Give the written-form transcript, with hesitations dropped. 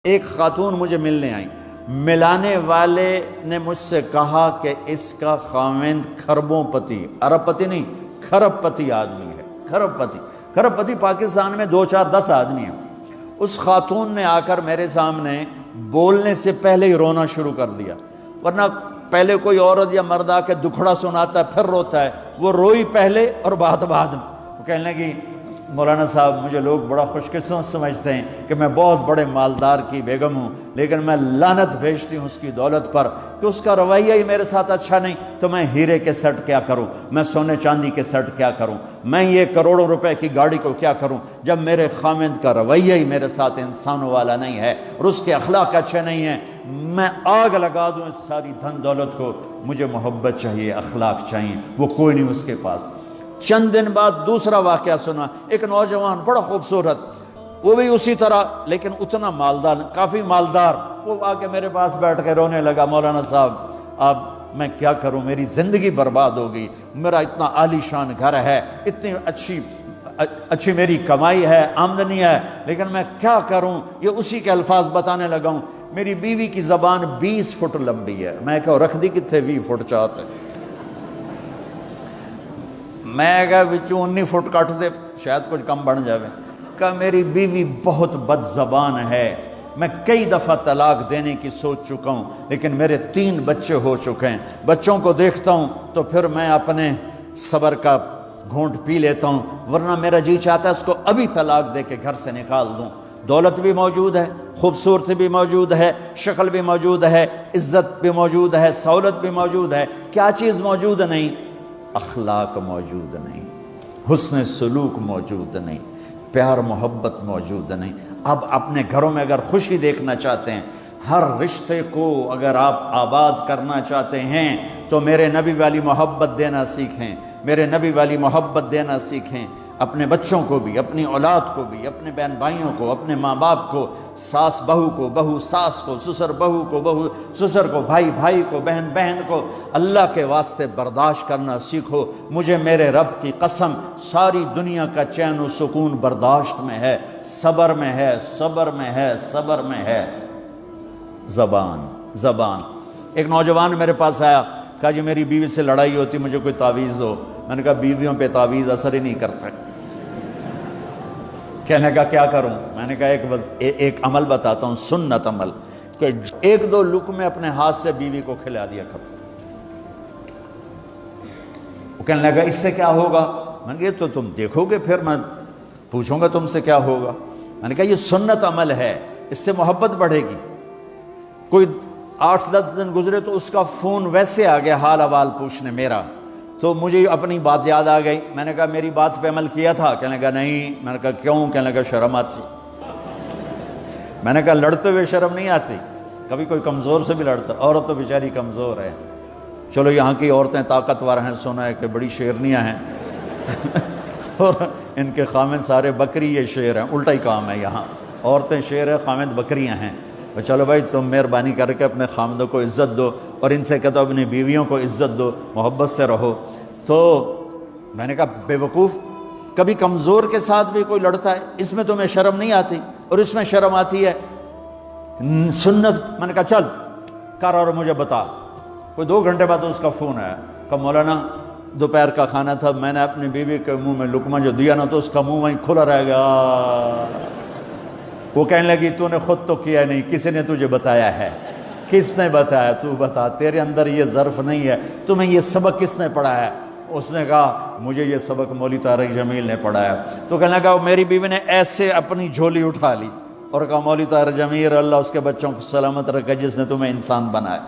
ایک خاتون مجھے ملنے آئی، ملانے والے نے مجھ سے کہا کہ اس کا خاوند کھربوں پتی، ارب پتی نہیں، کھرب پتی آدمی ہے۔ کھرب پتی پاکستان میں 2 4 10 آدمی ہیں۔ اس خاتون نے آ کر میرے سامنے بولنے سے پہلے ہی رونا شروع کر دیا، ورنہ پہلے کوئی عورت یا مرد آ کے دکھڑا سناتا ہے پھر روتا ہے، وہ روئی پہلے اور بعد میں۔ وہ کہنے لگی مولانا صاحب مجھے لوگ بڑا خوش قسمت سمجھتے ہیں کہ میں بہت بڑے مالدار کی بیگم ہوں، لیکن میں لعنت بھیجتی ہوں اس کی دولت پر کہ اس کا رویہ ہی میرے ساتھ اچھا نہیں، تو میں ہیرے کے سیٹ کیا کروں، میں سونے چاندی کے سیٹ کیا کروں، میں یہ کروڑوں روپے کی گاڑی کو کیا کروں جب میرے خاوند کا رویہ ہی میرے ساتھ انسانوں والا نہیں ہے اور اس کے اخلاق اچھے نہیں ہیں۔ میں آگ لگا دوں اس ساری دھن دولت کو، مجھے محبت چاہیے، اخلاق چاہیے، وہ کوئی نہیں اس کے پاس۔ چند دن بعد دوسرا واقعہ سنا، ایک نوجوان بڑا خوبصورت، وہ بھی اسی طرح لیکن اتنا مالدار، کافی مالدار، وہ آ کے میرے پاس بیٹھ کے رونے لگا، مولانا صاحب اب میں کیا کروں، میری زندگی برباد ہو گئی، میرا اتنا عالی شان گھر ہے، اتنی اچھی میری کمائی ہے، آمدنی ہے، لیکن میں کیا کروں۔ یہ اسی کے الفاظ بتانے لگا ہوں، میری بیوی کی زبان 20 فٹ لمبی ہے۔ میں کہا رکھ دی کتنے 20 فٹ چاہتے، میں کہا وچوں 19 فٹ کٹ دے شاید کچھ کم بن جاوے۔ کہا میری بیوی بہت بد زبان ہے، میں کئی دفعہ طلاق دینے کی سوچ چکا ہوں، لیکن میرے 3 بچے ہو چکے ہیں، بچوں کو دیکھتا ہوں تو پھر میں اپنے صبر کا گھونٹ پی لیتا ہوں، ورنہ میرا جی چاہتا ہے اس کو ابھی طلاق دے کے گھر سے نکال دوں۔ دولت بھی موجود ہے، خوبصورتی بھی موجود ہے، شکل بھی موجود ہے، عزت بھی موجود ہے، سہولت بھی موجود ہے، کیا چیز موجود نہیں؟ اخلاق موجود نہیں، حسن سلوک موجود نہیں، پیار محبت موجود نہیں۔ اب اپنے گھروں میں اگر خوشی دیکھنا چاہتے ہیں، ہر رشتے کو اگر آپ آباد کرنا چاہتے ہیں تو میرے نبی والی محبت دینا سیکھیں، میرے نبی والی محبت دینا سیکھیں، اپنے بچوں کو بھی، اپنی اولاد کو بھی، اپنے بہن بھائیوں کو، اپنے ماں باپ کو، ساس بہو کو، بہو ساس کو، سسر بہو کو، بہو سسر کو، بھائی بھائی کو، بہن بہن کو، اللہ کے واسطے برداشت کرنا سیکھو۔ مجھے میرے رب کی قسم ساری دنیا کا چین و سکون برداشت میں ہے، صبر میں ہے، صبر میں ہے، صبر میں ہے۔ زبان۔ ایک نوجوان میرے پاس آیا، کہا جی میری بیوی سے لڑائی ہوتی، مجھے کوئی تعویذ دو۔ میں نے کہا بیویوں پہ تعویذ اثر ہی نہیں کرتا۔ کہنے کا کیا کروں؟ میں نے کہا ایک عمل بتاتا ہوں، سنت عمل، کہ 1-2 لقمے اپنے ہاتھ سے بیوی کو کھلا دیا کرو۔ وہ کہنے لگا اس سے کیا ہوگا؟ میں نے کہا یہ تو تم دیکھو گے، پھر میں پوچھوں گا تم سے کیا ہوگا۔ میں نے کہا یہ سنت عمل ہے، اس سے محبت بڑھے گی۔ کوئی 8-10 دن گزرے تو اس کا فون ویسے آ گیا حال احوال پوچھنے میرا، تو مجھے اپنی بات یاد آ گئی۔ میں نے کہا میری بات پہ عمل کیا تھا؟ کہنے لگا نہیں۔ میں نے کہا کیوں؟ کہنے لگا شرم آتی۔ میں نے کہا لڑتے ہوئے شرم نہیں آتی؟ کبھی کوئی کمزور سے بھی لڑتا، عورت تو بیچاری کمزور ہے۔ چلو یہاں کی عورتیں طاقتور ہیں، سنا ہے کہ بڑی شیرنیاں ہیں اور ان کے خامد سارے بکری یہ شیر ہیں، الٹا ہی کام ہے یہاں، عورتیں شیر ہیں، خامد بکریاں ہیں۔ چلو بھائی تم مہربانی کر کے اپنے خامدوں کو عزت دو، اور ان سے کہتا ہوں اپنی بیویوں کو عزت دو، محبت سے رہو۔ تو میں نے کہا بے وقوف، کبھی کمزور کے ساتھ بھی کوئی لڑتا ہے، اس میں تمہیں شرم نہیں آتی؟ اور اس میں شرم آتی ہے سنت۔ میں نے کہا چل کر اور مجھے بتا۔ کوئی 2 گھنٹے بعد اس کا فون آیا، کہا مولانا دوپہر کا کھانا تھا، میں نے اپنی بیوی کے منہ میں لقمہ جو دیا نا تو اس کا منہ وہیں کھلا رہ گیا۔ وہ کہنے لگی تو نے خود تو کیا نہیں، کسی نے تجھے بتایا ہے؟ کس نے بتایا؟ تو بتا، تیرے اندر یہ ظرف نہیں ہے، تمہیں یہ سبق کس نے پڑھایا ہے؟ اس نے کہا مجھے یہ سبق مولوی طارق جمیل نے پڑھایا۔ تو کہنے لگا میری بیوی نے ایسے اپنی جھولی اٹھا لی اور کہا مولوی طارق جمیل اللہ اس کے بچوں کو سلامت رکھے جس نے تمہیں انسان بنایا۔